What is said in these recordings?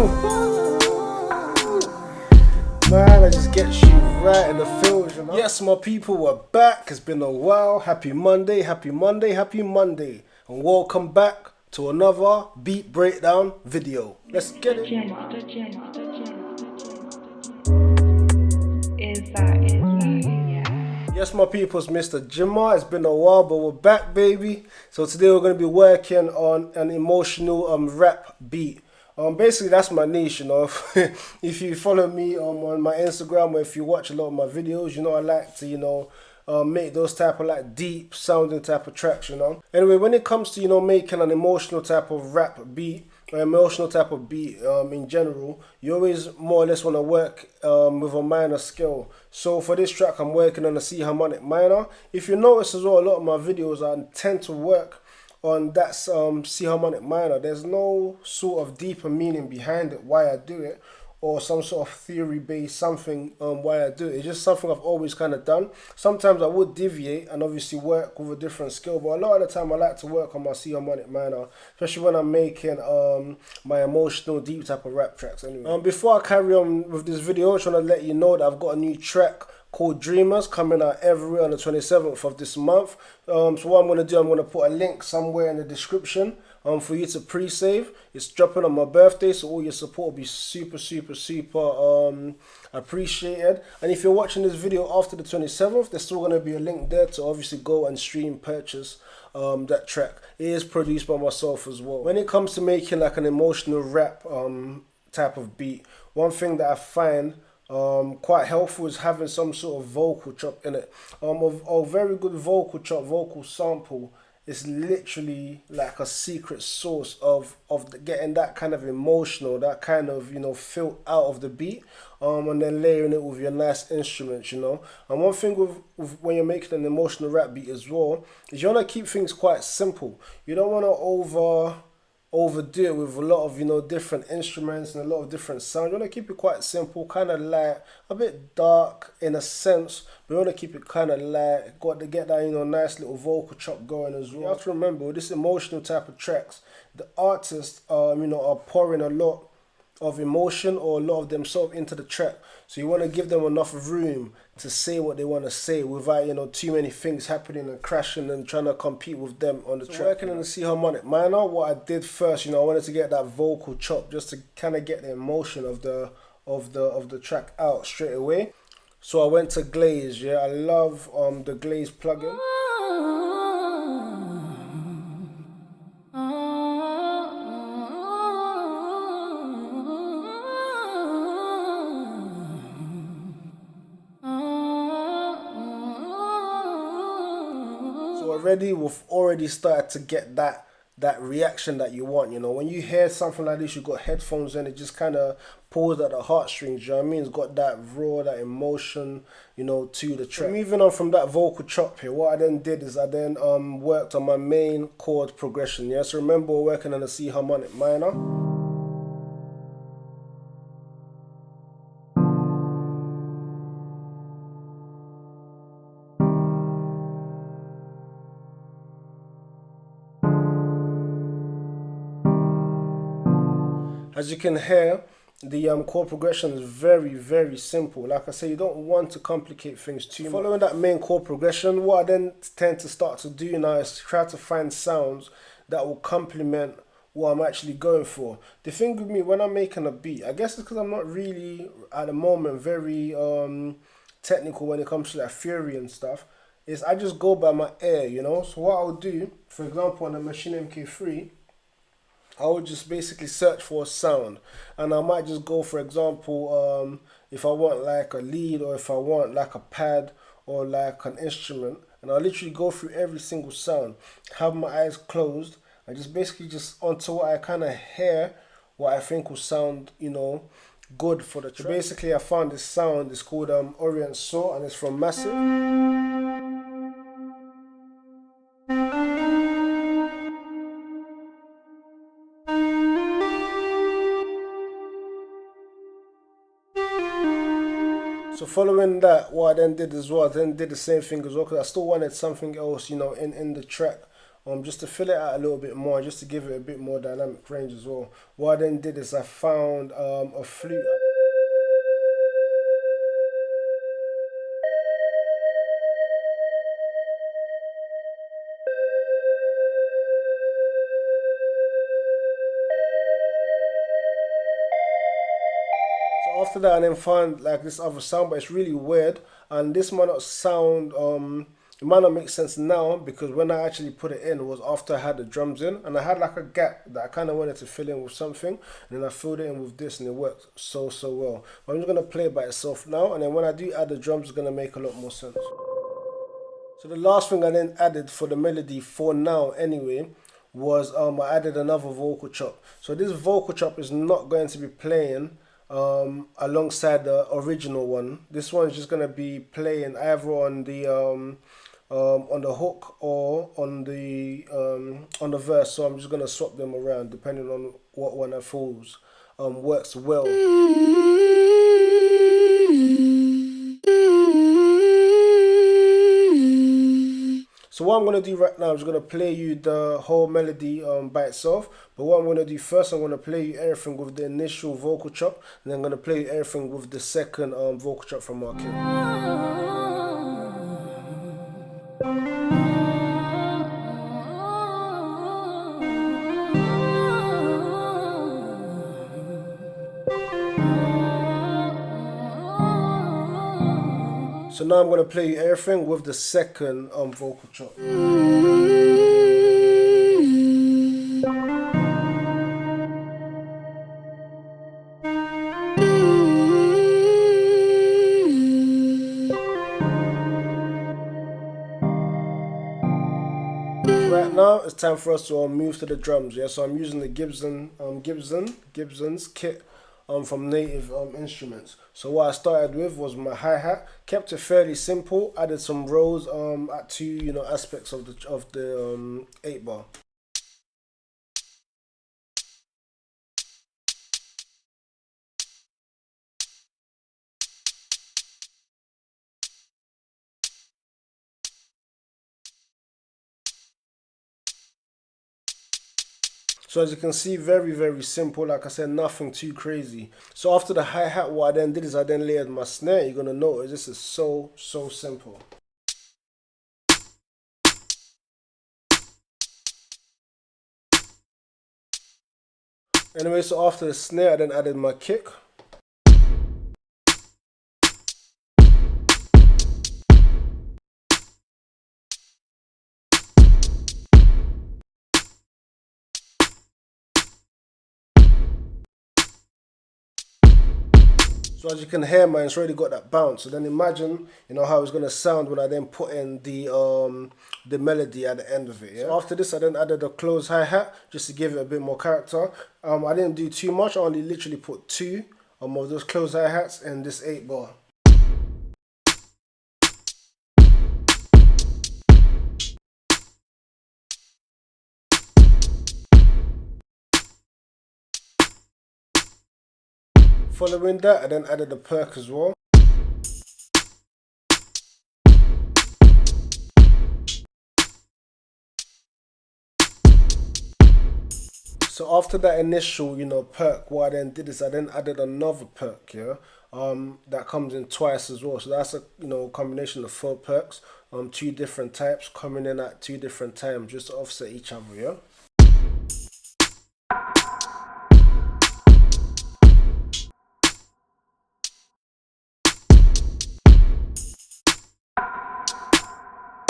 Man, I just get you right in the feels, you know. Yes, my people, we're back. It's been a while. Happy Monday, happy Monday, happy Monday. And welcome back to another beat breakdown video. Let's get it. Yes, my people, it's Mr. Jimmer. It's been a while, but we're back, baby. So today we're going to be working on an emotional rap beat. Basically, that's my niche, you know. If you follow me on my Instagram, or if you watch a lot of my videos, you know I like to, make those type of like deep sounding type of tracks, you know. Anyway, when it comes to, making an emotional type of rap beat, or emotional type of beat in general, you always more or less want to work with a minor scale. So for this track, I'm working on a C harmonic minor. If you notice as well, a lot of my videos I tend to work on that C harmonic minor. There's no sort of deeper meaning behind it why I do it, or some sort of theory based something why I do it. It's just something I've always kind of done. Sometimes I would deviate and obviously work with a different skill, but a lot of the time I like to work on my C harmonic minor, especially when I'm making my emotional deep type of rap tracks. Anyway, before I carry on with this video, I just want to let you know that I've got a new track called Dreamers coming out everywhere on the 27th of this month. So what I'm going to do, I'm going to put a link somewhere in the description for you to pre-save. It's dropping on my birthday, so all your support will be super appreciated. And if you're watching this video after the 27th, there's still going to be a link there to obviously go and stream, purchase that track. It is produced by myself as well. When it comes to making like an emotional rap type of beat, one thing that I find quite helpful is having some sort of vocal chop in it. A very good vocal chop, vocal sample is literally like a secret source of getting that kind of emotional, that kind of, feel out of the beat, and then layering it with your nice instruments, you know. And one thing with when you're making an emotional rap beat as well is you want to keep things quite simple. You don't want to overdo it with a lot of different instruments and a lot of different sounds. You want to keep it quite simple, kind of light, a bit dark in a sense, but you want to keep it kind of light. Got to get that nice little vocal chop going as well. You have to remember with this emotional type of tracks, the artists are pouring a lot of emotion or a lot of themselves into the track, so you want to give them enough room to say what they want to say without too many things happening and crashing and trying to compete with them on the track. Working on the C harmonic minor, what I did first, I wanted to get that vocal chop just to kind of get the emotion of the track out straight away. So I went to Glaze. I love the Glaze plugin. We've already started to get that reaction that you want. When you hear something like this, you got headphones in, it just kind of pulls at the heartstrings. You know what I mean? It's got that raw, that emotion, to the track. So moving on from that vocal chop here, what I then did is I then worked on my main chord progression. So remember, we're working on a C harmonic minor. As you can hear, the chord progression is very simple. Like I say, you don't want to complicate things too much. Following that main chord progression, what I then tend to start to do now is try to find sounds that will complement what I'm actually going for. The thing with me when I'm making a beat, I guess it's because I'm not really at the moment very technical when it comes to that theory and stuff, is I just go by my ear, So what I'll do, for example, on the Maschine MK3, I would just basically search for a sound, and I might just go, for example, if I want like a lead, or if I want like a pad or like an instrument, and I'll literally go through every single sound, have my eyes closed, and just basically just onto what I kind of hear, what I think will sound, good for the track. So basically I found this sound, it's called Orient Saw, and it's from Massive. So following that, what I then did as well, I then did the same thing as well, because I still wanted something else, in the track just to fill it out a little bit more, just to give it a bit more dynamic range as well. What I then did is I found a flute. So after that, I then found like this other sound, but it's really weird, and this might not sound it might not make sense now, because when I actually put it in, it was after I had the drums in, and I had like a gap that I kind of wanted to fill in with something, and then I filled it in with this, and it worked so well. But I'm just gonna play it by itself now, and then when I do add the drums, it's gonna make a lot more sense. So the last thing I then added for the melody, for now anyway, was I added another vocal chop. So this vocal chop is not going to be playing alongside the original one. This one is just gonna be playing either on the hook or on the verse. So I'm just gonna swap them around depending on what one I feels works well. So what I'm going to do right now is going to play you the whole melody by itself. But what I'm going to do first, I'm going to play you everything with the initial vocal chop. And then I'm going to play you everything with the second vocal chop from Maschine. So now I'm going to play you everything with the second vocal chop. Right now it's time for us to move to the drums. Yeah, so I'm using the Gibson's kit from Native Instruments. So what I started with was my hi-hat, kept it fairly simple, added some rolls at two aspects of the 8-bar. So as you can see, very simple. Like I said, nothing too crazy. So after the hi-hat, what I then did is I then layered my snare. You're gonna notice this is so simple. Anyway, so after the snare, I then added my kick. So as you can hear, man, it's already got that bounce. So then imagine, how it's gonna sound when I then put in the melody at the end of it. Yeah. So after this, I then added a closed hi-hat just to give it a bit more character. I didn't do too much. I only literally put two of those closed hi-hats in this 8-bar. Following that, I then added a perk as well. So after that initial, perk, what I then did is I then added another perk, yeah, that comes in twice as well. So that's a combination of 4 perks, 2 different types coming in at 2 different times, just to offset each other, yeah.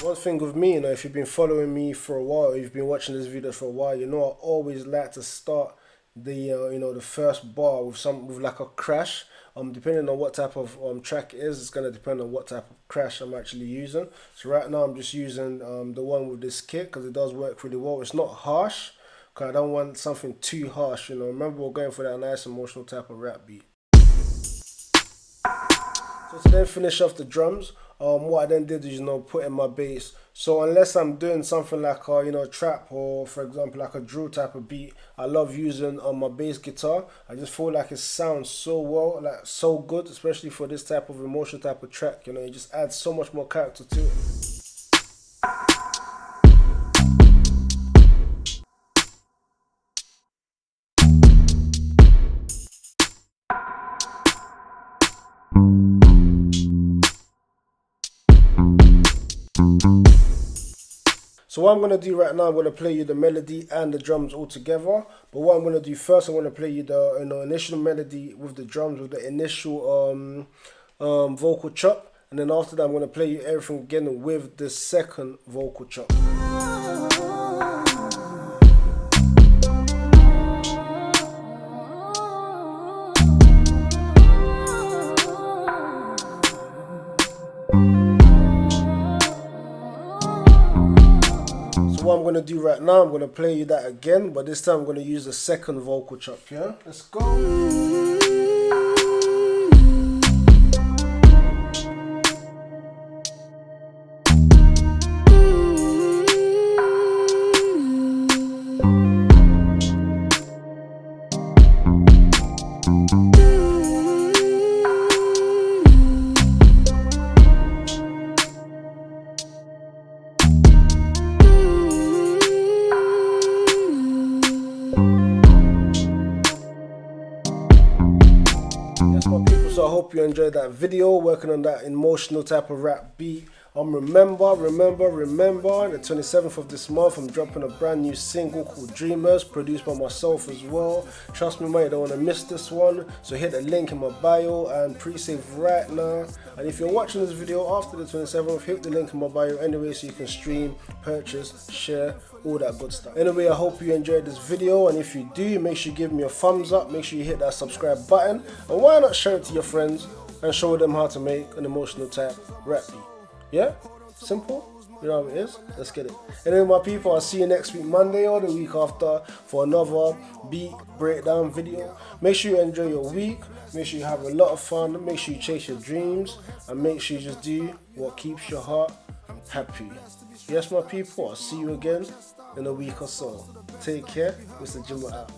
One thing with me, if you've been following me for a while, or you've been watching this video for a while, I always like to start the the first bar with like a crash. Depending on what type of track it is, it's gonna depend on what type of crash I'm actually using. So right now I'm just using the one with this kit because it does work really well. It's not harsh, because I don't want something too harsh. Remember, we're going for that nice emotional type of rap beat. So to then finish off the drums, what I then did is put in my bass. So unless I'm doing something like trap, or for example like a drill type of beat, I love using my bass guitar. I just feel like it sounds so well, like so good, especially for this type of emotional type of track. It just adds so much more character to it. So what I'm going to do right now, I'm going to play you the melody and the drums all together. But what I'm going to do first, I'm going to play you the initial melody with the drums, with the initial vocal chop. And then after that, I'm going to play you everything again with the second vocal chop. What I'm going to do right now, I'm going to play you that again, but this time I'm going to use the second vocal chop, yeah? Let's go. Yes, my people, so I hope you enjoyed that video, working on that emotional type of rap beat. Remember, the 27th of this month, I'm dropping a brand new single called Dreamers, produced by myself as well. Trust me, man, you don't want to miss this one. So hit the link in my bio and pre-save right now. And if you're watching this video after the 27th, hit the link in my bio anyway so you can stream, purchase, share, all that good stuff. Anyway, I hope you enjoyed this video, and if you do, make sure you give me a thumbs up, make sure you hit that subscribe button, and why not share it to your friends and show them how to make an emotional type rap beat. Yeah? Simple? You know how it is? Let's get it. Anyway, my people, I'll see you next week, Monday or the week after, for another beat breakdown video. Make sure you enjoy your week. Make sure you have a lot of fun. Make sure you chase your dreams. And make sure you just do what keeps your heart happy. Yes, my people, I'll see you again in a week or so. Take care. Mr. Jimbo out.